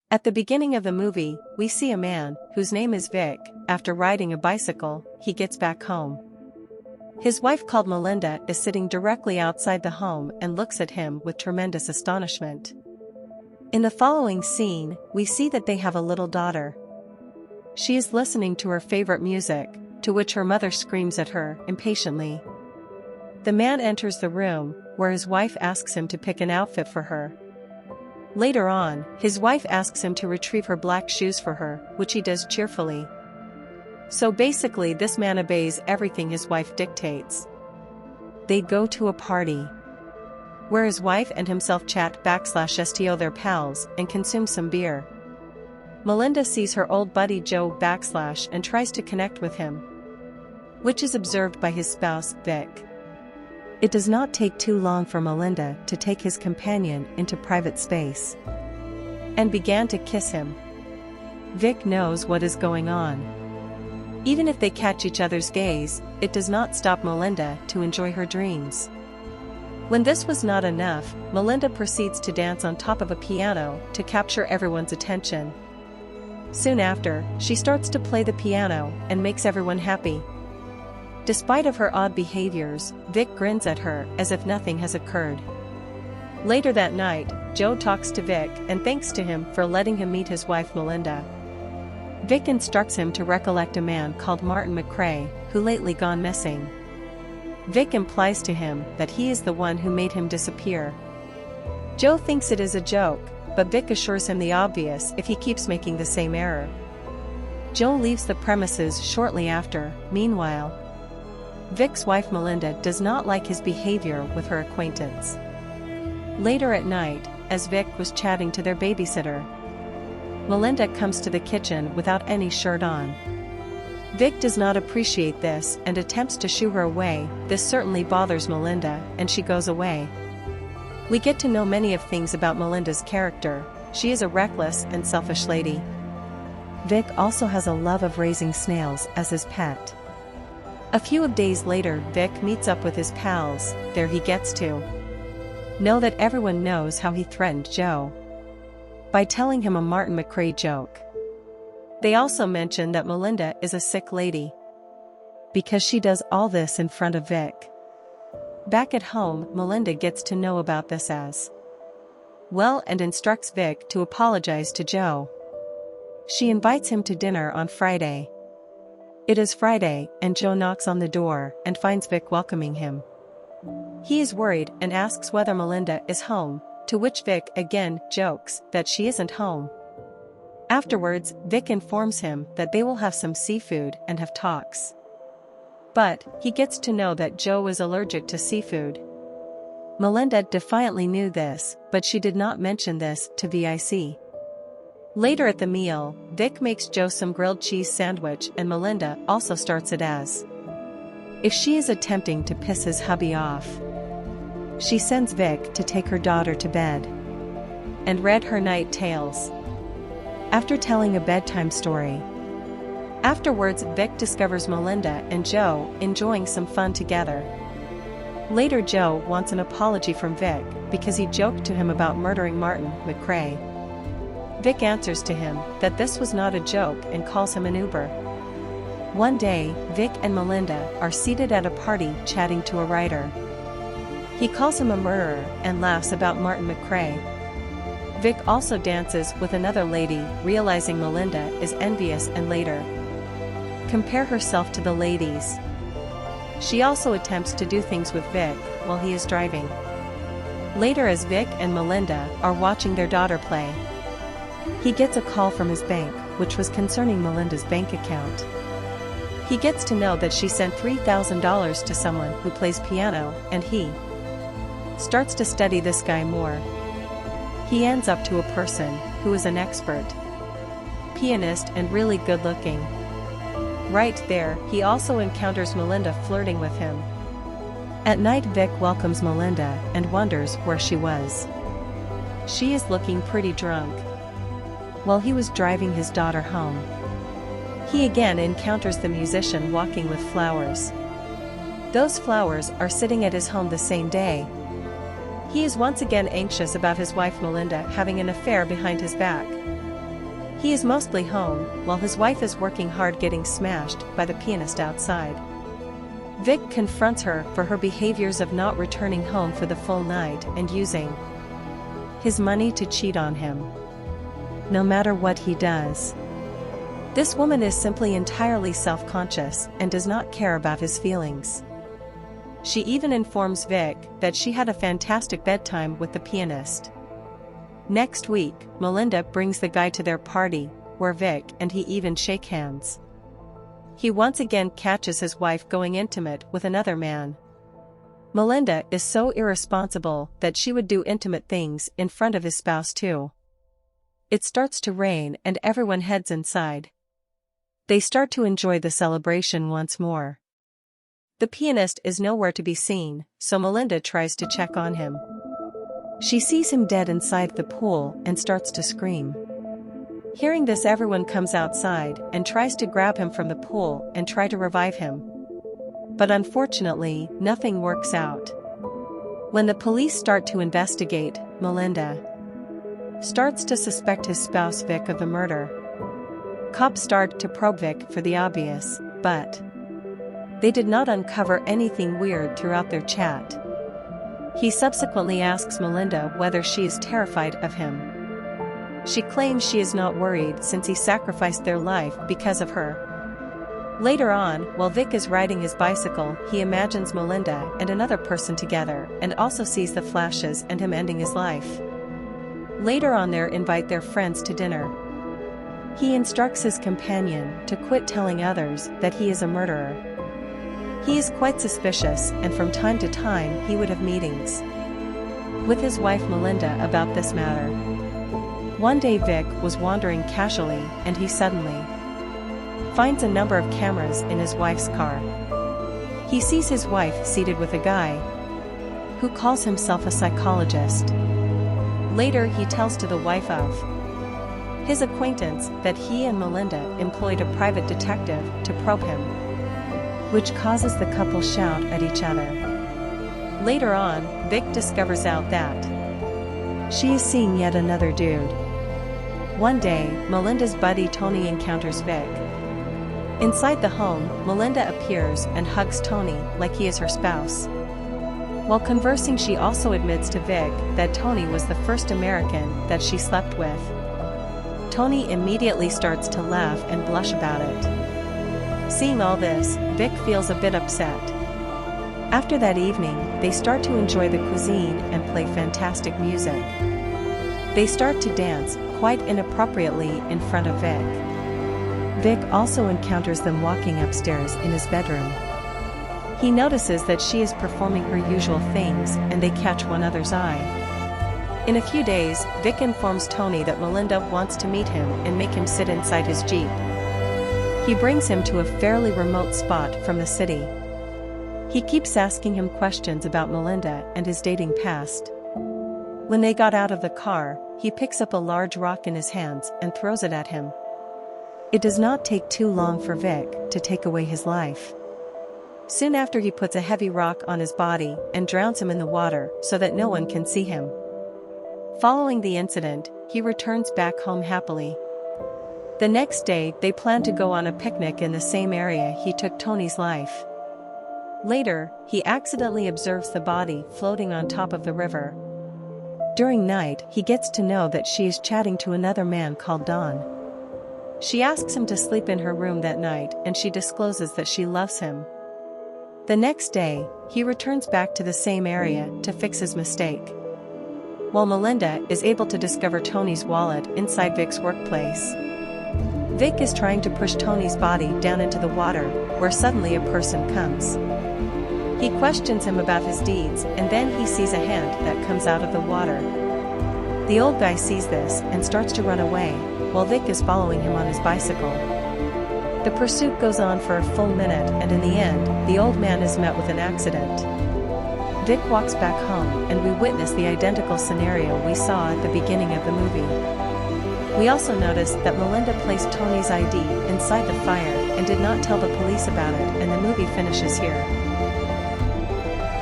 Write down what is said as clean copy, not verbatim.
At the beginning of the movie, we see a man, whose name is Vic. After riding a bicycle, he gets back home. His wife called Melinda is sitting directly outside the home and looks at him with tremendous astonishment. In the following scene, we see that they have a little daughter. She is listening to her favorite music, to which her mother screams at her impatiently. The man enters the room, where his wife asks him to pick an outfit for her. Later on, his wife asks him to retrieve her black shoes for her, which he does cheerfully. So basically this man obeys everything his wife dictates. They go to a party, where his wife and himself chat/sto their pals and consume some beer. Melinda sees her old buddy Joe / and tries to connect with him, which is observed by his spouse, Vic. It does not take too long for Melinda to take his companion into private space and began to kiss him. Vic knows what is going on. Even if they catch each other's gaze, it does not stop Melinda to enjoy her dreams. When this was not enough, Melinda proceeds to dance on top of a piano to capture everyone's attention. Soon after, she starts to play the piano and makes everyone happy. Despite of her odd behaviors, Vic grins at her as if nothing has occurred. Later that night, Joe talks to Vic and thanks to him for letting him meet his wife Melinda. Vic instructs him to recollect a man called Martin McCrae, who lately gone missing. Vic implies to him that he is the one who made him disappear. Joe thinks it is a joke, but Vic assures him the obvious if he keeps making the same error. Joe leaves the premises shortly after. Meanwhile, Vic's wife Melinda does not like his behavior with her acquaintance. Later at night, as Vic was chatting to their babysitter, Melinda comes to the kitchen without any shirt on. Vic does not appreciate this and attempts to shoo her away. This certainly bothers Melinda, and she goes away. We get to know many of things about Melinda's character. She is a reckless and selfish lady. Vic also has a love of raising snails as his pet. A few days later, Vic meets up with his pals. There he gets to know that everyone knows how he threatened Joe by telling him a Martin McCrae joke. They also mention that Melinda is a sick lady because she does all this in front of Vic. Back at home, Melinda gets to know about this as well and instructs Vic to apologize to Joe. She invites him to dinner on Friday. It is Friday, and Joe knocks on the door and finds Vic welcoming him. He is worried and asks whether Melinda is home, to which Vic again jokes that she isn't home. Afterwards, Vic informs him that they will have some seafood and have talks. But he gets to know that Joe is allergic to seafood. Melinda defiantly knew this, but she did not mention this to Vic. Later at the meal, Vic makes Joe some grilled cheese sandwich and Melinda also starts it as if she is attempting to piss his hubby off. She sends Vic to take her daughter to bed and read her night tales. After telling a bedtime story, afterwards Vic discovers Melinda and Joe enjoying some fun together. Later Joe wants an apology from Vic because he joked to him about murdering Martin McCrae. Vic answers to him that this was not a joke and calls him an Uber. One day, Vic and Melinda are seated at a party chatting to a writer. He calls him a murderer and laughs about Martin McCrae. Vic also dances with another lady, realizing Melinda is envious and later compare herself to the ladies. She also attempts to do things with Vic while he is driving. Later, as Vic and Melinda are watching their daughter play, he gets a call from his bank, which was concerning Melinda's bank account. He gets to know that she sent $3,000 to someone who plays piano, and he starts to study this guy more. He ends up to a person who is an expert pianist and really good looking. Right there, he also encounters Melinda flirting with him. At night, Vic welcomes Melinda and wonders where she was. She is looking pretty drunk. While he was driving his daughter home, he again encounters the musician walking with flowers. Those flowers are sitting at his home the same day. He is once again anxious about his wife Melinda having an affair behind his back. He is mostly home, while his wife is working hard getting smashed by the pianist outside. Vic confronts her for her behaviors of not returning home for the full night and using his money to cheat on him, no matter what he does. This woman is simply entirely self-conscious and does not care about his feelings. She even informs Vic that she had a fantastic bedtime with the pianist. Next week, Melinda brings the guy to their party, where Vic and he even shake hands. He once again catches his wife going intimate with another man. Melinda is so irresponsible that she would do intimate things in front of his spouse too. It starts to rain and everyone heads inside. They start to enjoy the celebration once more. The pianist is nowhere to be seen, so Melinda tries to check on him. She sees him dead inside the pool and starts to scream. Hearing this, everyone comes outside and tries to grab him from the pool and try to revive him. But unfortunately, nothing works out. When the police start to investigate, Melinda starts to suspect his spouse Vic of the murder. Cops start to probe Vic for the obvious, but they did not uncover anything weird throughout their chat. He subsequently asks Melinda whether she is terrified of him. She claims she is not worried since he sacrificed their life because of her. Later on, while Vic is riding his bicycle, he imagines Melinda and another person together and also sees the flashes and him ending his life. Later on, they invite their friends to dinner. He instructs his companion to quit telling others that he is a murderer. He is quite suspicious, and from time to time he would have meetings with his wife Melinda about this matter. One day Vic was wandering casually and he suddenly finds a number of cameras in his wife's car. He sees his wife seated with a guy who calls himself a psychologist. Later he tells to the wife of his acquaintance that he and Melinda employed a private detective to probe him, which causes the couple shout at each other. Later on, Vic discovers out that she is seeing yet another dude. One day, Melinda's buddy Tony encounters Vic. Inside the home, Melinda appears and hugs Tony like he is her spouse. While conversing, she also admits to Vic that Tony was the first American that she slept with. Tony immediately starts to laugh and blush about it. Seeing all this, Vic feels a bit upset. After that evening, they start to enjoy the cuisine and play fantastic music. They start to dance, quite inappropriately, in front of Vic. Vic also encounters them walking upstairs in his bedroom. He notices that she is performing her usual things and they catch one another's eye. In a few days, Vic informs Tony that Melinda wants to meet him and make him sit inside his Jeep. He brings him to a fairly remote spot from the city. He keeps asking him questions about Melinda and his dating past. When they got out of the car, he picks up a large rock in his hands and throws it at him. It does not take too long for Vic to take away his life. Soon after, he puts a heavy rock on his body and drowns him in the water so that no one can see him. Following the incident, he returns back home happily. The next day, they plan to go on a picnic in the same area he took Tony's life. Later, he accidentally observes the body floating on top of the river. During night, he gets to know that she is chatting to another man called Don. She asks him to sleep in her room that night and she discloses that she loves him. The next day, he returns back to the same area to fix his mistake. While Melinda is able to discover Tony's wallet inside Vic's workplace. Vic is trying to push Tony's body down into the water, where suddenly a person comes. He questions him about his deeds and then he sees a hand that comes out of the water. The old guy sees this and starts to run away, while Vic is following him on his bicycle. The pursuit goes on for a full minute and in the end, the old man is met with an accident. Vic walks back home and we witness the identical scenario we saw at the beginning of the movie. We also notice that Melinda placed Tony's ID inside the fire and did not tell the police about it, and the movie finishes here.